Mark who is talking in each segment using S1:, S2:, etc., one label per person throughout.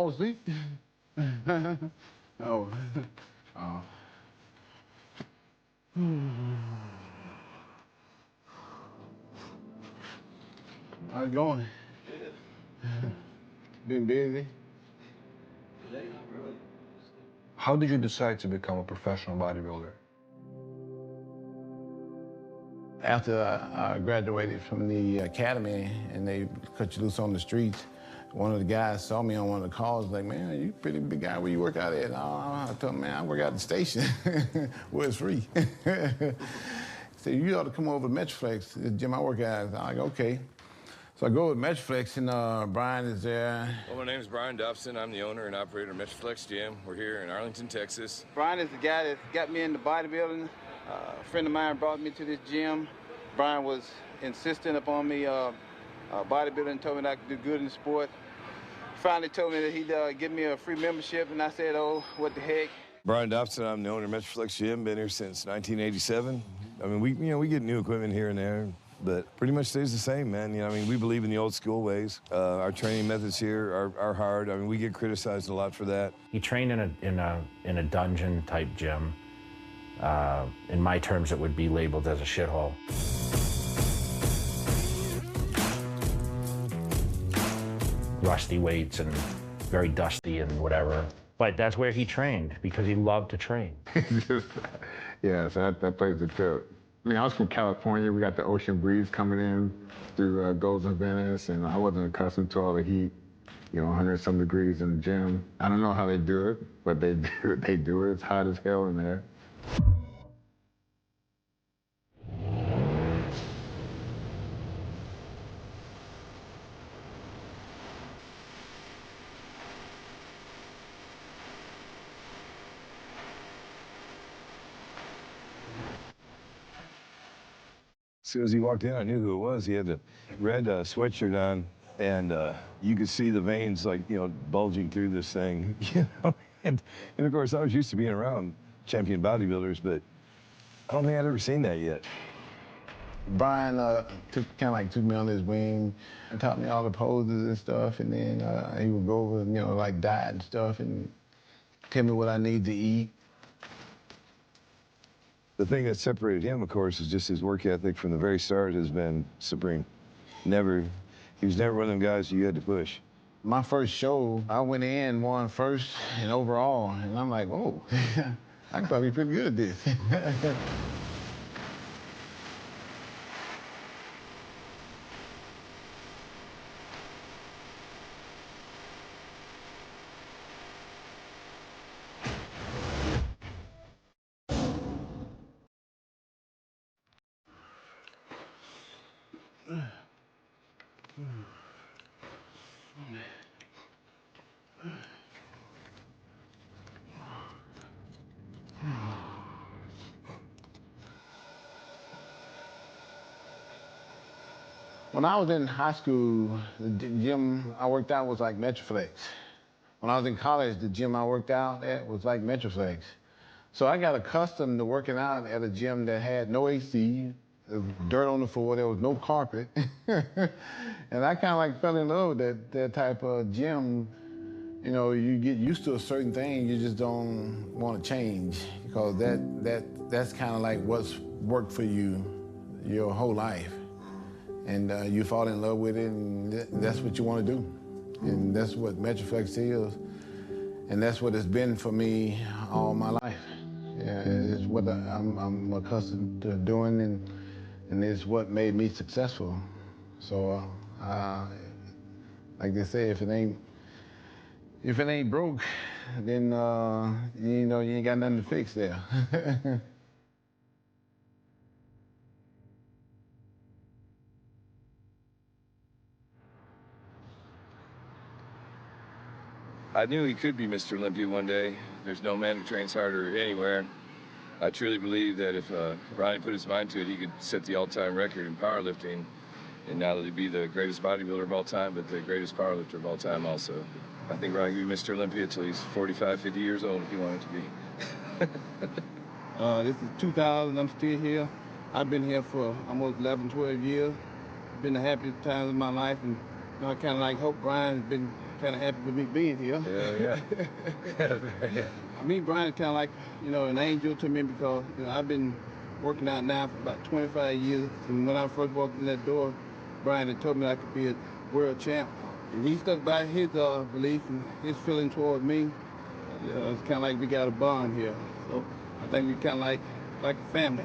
S1: Oh, see? Oh. Oh. How's it going? Good. Been busy?
S2: How did you decide to become a professional bodybuilder?
S1: After I graduated from the academy and they cut you loose on the streets, one of the guys saw me on one of the calls, like, man, you a pretty big guy, where you work out at? I told him, man, I work out at the station where it's free. He said, you ought to come over to Metroflex, the gym I work at. I'm like, okay. So I go with Metroflex and Brian is there.
S3: Well, my name is Brian Dobson. I'm the owner and operator of Metroflex Gym. We're here in Arlington, Texas.
S1: Brian is the guy that got me into bodybuilding. A friend of mine brought me to this gym. Brian was insistent upon me bodybuilding, told me that I could do good in the sport. Finally told me that he'd give me a free membership, and I said, oh, what the heck.
S3: Brian Dobson, I'm the owner of Metroflex Gym. Been here since 1987. I mean, we get new equipment here and there, but pretty much stays the same, man. You know, I mean, we believe in the old school ways. Our training methods here are hard. I mean, we get criticized a lot for that.
S4: He trained in a dungeon type gym. In my terms, it would be labeled as a shithole. Rusty weights and very dusty and whatever. But that's where he trained because he loved to train.
S5: Yeah, so that place is a trip. I mean, I was from California. We got the ocean breeze coming in through Golden Venice, and I wasn't accustomed to all the heat, you know, 100-some degrees in the gym. I don't know how they do it, but they do it. It's hot as hell in there.
S3: As soon as he walked in, I knew who it was. He had the red sweatshirt on, and you could see the veins, like, you know, bulging through this thing, you know? And of course, I was used to being around champion bodybuilders, but I don't think I'd ever seen that yet.
S1: Brian took me under his wing and taught me all the poses and stuff, and then he would go over, you know, like diet and stuff and tell me what I need to eat.
S3: The thing that separated him, of course, is just his work ethic from the very start has been supreme. He was never one of them guys you had to push.
S1: My first show, I went in, won first and overall, and I'm like, whoa, I can probably be pretty good at this. When I was in high school, the gym I worked out was like Metroflex. When I was in college, the gym I worked out at was like Metroflex. So I got accustomed to working out at a gym that had no AC, there was dirt on the floor, there was no carpet. And I kind of like fell in love with that type of gym. You know, you get used to a certain thing, you just don't want to change, because that's kind of like what's worked for you your whole life. And you fall in love with it, and that's what you want to do. And that's what Metroflex is. And that's what it's been for me all my life. Yeah, it's what I'm accustomed to doing, and it's what made me successful. So, like they say, if it ain't broke, then you know, you ain't got nothing to fix there.
S3: I knew he could be Mr. Olympia one day. There's no man who trains harder anywhere. I truly believe that if Ronnie put his mind to it, he could set the all-time record in powerlifting, and not only be the greatest bodybuilder of all time, but the greatest powerlifter of all time also. I think Ronnie could be Mr. Olympia until he's 45, 50 years old if he wanted to be.
S6: This is 2000, I'm still here. I've been here for almost 11, 12 years. It's been the happiest times of my life, and I kind of like hope Brian's been kind of happy with me being here.
S3: Yeah.
S6: Me, Brian, kind of like, you know, an angel to me because, you know, I've been working out now for about 25 years. And when I first walked in that door, Brian had told me I could be a world champ. And he stuck by his belief and his feeling toward me. It's kind of like we got a bond here. So I think we kind of like a family.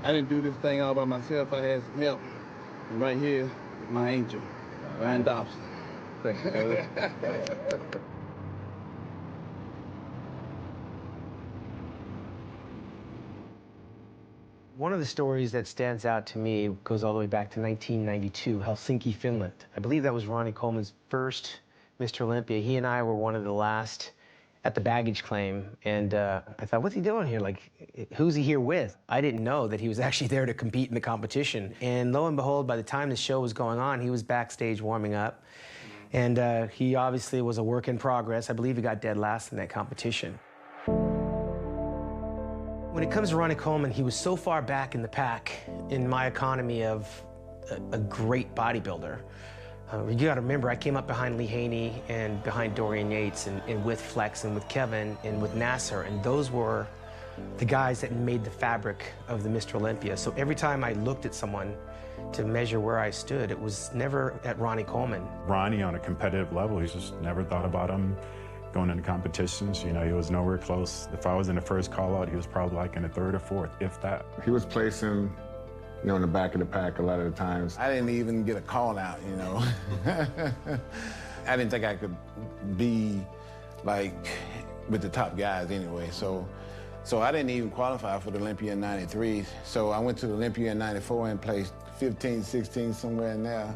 S6: I didn't do this thing all by myself. I had some help. And right here is my angel, Ryan Dobson.
S3: Thank you, brother.
S7: One of the stories that stands out to me goes all the way back to 1992, Helsinki, Finland. I believe that was Ronnie Coleman's first Mr. Olympia. He and I were one of the last at the baggage claim, and I thought, what's he doing here? Like, who's he here with? I didn't know that he was actually there to compete in the competition. And lo and behold, by the time the show was going on, he was backstage warming up. And he obviously was a work in progress. I believe he got dead last in that competition. When it comes to Ronnie Coleman, he was so far back in the pack in my economy of a great bodybuilder. You gotta remember, I came up behind Lee Haney and behind Dorian Yates and with Flex and with Kevin and with Nasser, and those were the guys that made the fabric of the Mr. Olympia. So every time I looked at someone to measure where I stood, it was never at Ronnie Coleman.
S8: Ronnie, on a competitive level, he's just never thought about him going into competitions. You know, he was nowhere close. If I was in the first call out, he was probably like in the third or fourth, if that.
S5: He was placing, you know, in the back of the pack a lot of the times.
S1: I didn't even get a call out, you know. I didn't think I could be like with the top guys anyway. So I didn't even qualify for the Olympia in '93. So I went to the Olympia in '94 and placed 15, 16, somewhere in there.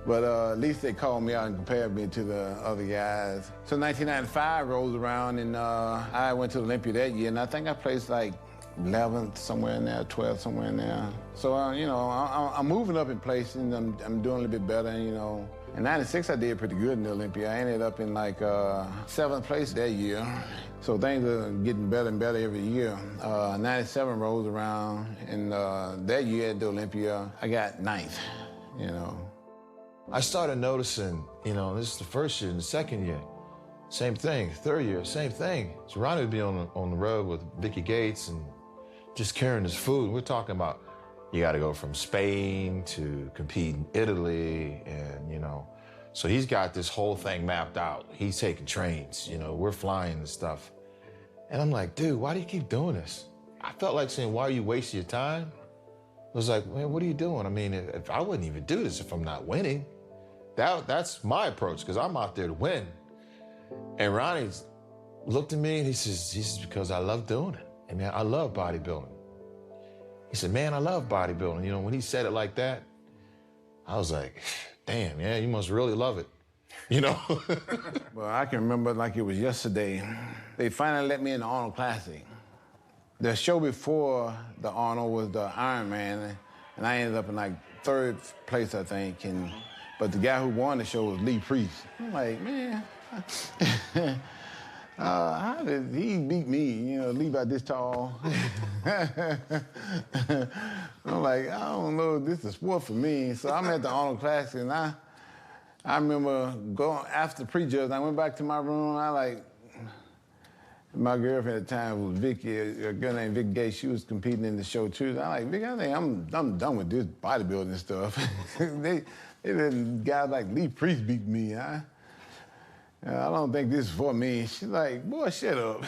S1: But at least they called me out and compared me to the other guys. So 1995 rolls around, and I went to the Olympia that year, and I think I placed like 11th, somewhere in there, 12th, somewhere in there. So, you know, I'm moving up in place, and I'm doing a little bit better, you know. In '96, I did pretty good in the Olympia. I ended up in like 7th place that year. So things are getting better and better every year. '97 rolls around, and that year at the Olympia, I got 9th, you know.
S9: I started noticing, you know, this is the first year and the second year, same thing. Third year, same thing. So Ronnie would be on the road with Vicky Gates and just carrying his food. We're talking about you got to go from Spain to compete in Italy, and, you know, so he's got this whole thing mapped out. He's taking trains, you know, we're flying and stuff. And I'm like, dude, why do you keep doing this? I felt like saying, why are you wasting your time? I was like, man, what are you doing? I mean, if I wouldn't even do this if I'm not winning. That's my approach, because I'm out there to win. And Ronnie looked at me and he says, because I love doing it. And man, I love bodybuilding. He said, man, I love bodybuilding. You know, when he said it like that, I was like, damn, yeah, you must really love it, you know?
S1: Well, I can remember like it was yesterday. They finally let me in the Arnold Classic. The show before the Arnold was the Ironman, and I ended up in like 3rd place, I think. But the guy who won the show was Lee Priest. I'm like, man, how did he beat me? You know, Lee about this tall. I'm like, I don't know if this is a sport for me. So I'm at the Arnold Classic, and I remember going after the prejudge. I went back to my room. My girlfriend at the time was Vicky, a girl named Vicky Gates. She was competing in the show too. I'm like, Vicky, I think I'm done with this bodybuilding stuff. They let guys like Lee Priest beat me. I don't think this is for me. She's like, boy, shut up.